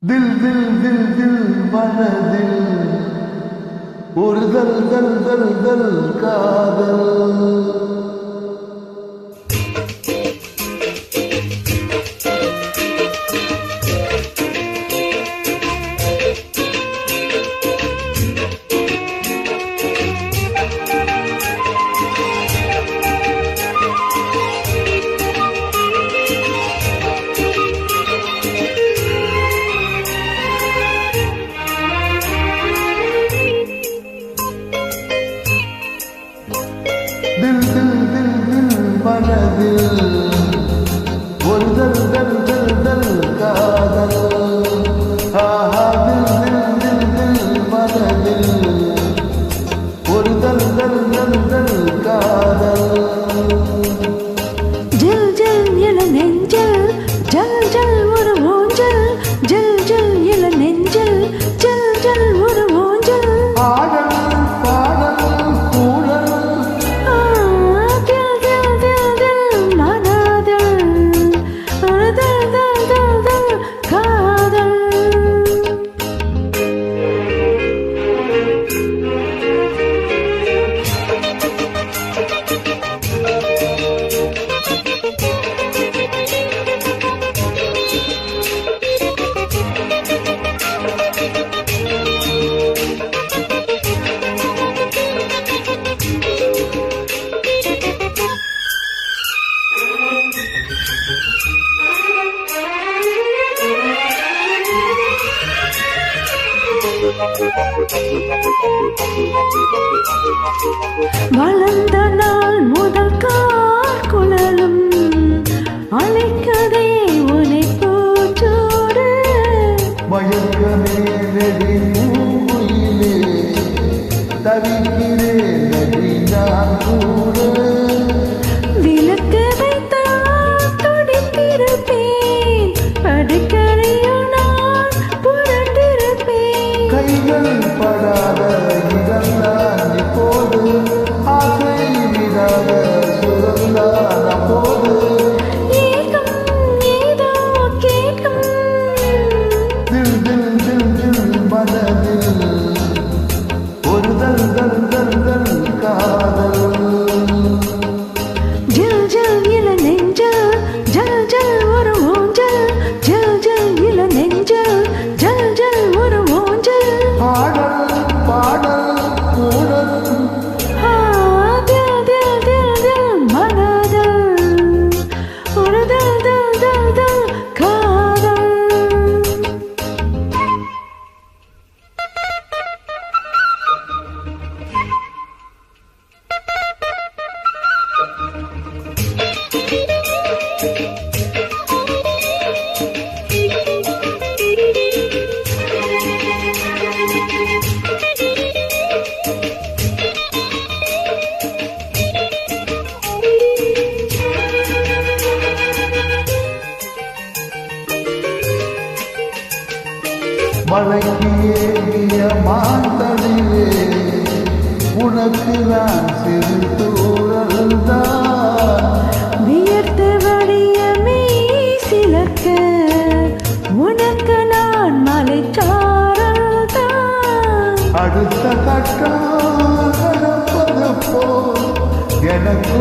தில் தில் தில் தில் மனதில் ஒரு தல் தல் தல் தல் காதல். தில் தில் தில் தில் மனதில் ஒரு தல் தல் தல் தல் காதல். ஆஹா தில் தில் தில் தில் மனதில் ஒரு தல் தல் தல் தல் காதல். ஜல் ஜல் இள நெஞ்சல் ஜல் ஜல் ஒரு ஊஞ்சல் ஜல் ஜல் இள நெஞ்சல் ஜல் ஜல் ஒரு ஊஞ்சல். பாடல் பாடல் கூடல் தில் தில் தில் தில் மனதில் ஒரு தல் தல் தல் தல் காதல். வளர்ந்த நாள் முதல் கால் குழலும் அழைக்கதே உனை போற்றோடு. மயக்கமே நெறியிலே தவிக்கிறேன் நதி நான் கூட. விளக்கு வைத்தால் துடித்திருப்பேன் அடுக்கறையில் நான் புரண்டிருப்பேன். கைகள் படாத இடம்தான் இப்போது ஆசை விடாத சுரந்தான் அப்போது. ஏகம் ஏதோ கேட்கும் தில் தில் தில் தில் மனதில் ஒரு தல் தல் தல் தல் காதல். ஜல் ஜல் இள நெஞ்சல் ஜல் ஜல் ஒரு ஊஞ்சல் ஜல் ஜல் இள நெஞ்சல் ஜல் ஜல் ஒரு ஊஞ்சல். பாடல் பாடல் கூடல் தில் தில் தில் தில் மனதில் ஒரு தல் தல் தல் தல் காதல். மழைக்கு ஏறிய மாந்தடிலே உனக்கு நான் சிறு தூரல் தான். வியர்த்து வடிய மெய் சிலக்க உனக்கு நான் மலைச்சாரல் தான். அடுத்த கட்டம் கடப்பது போல் எனக்கு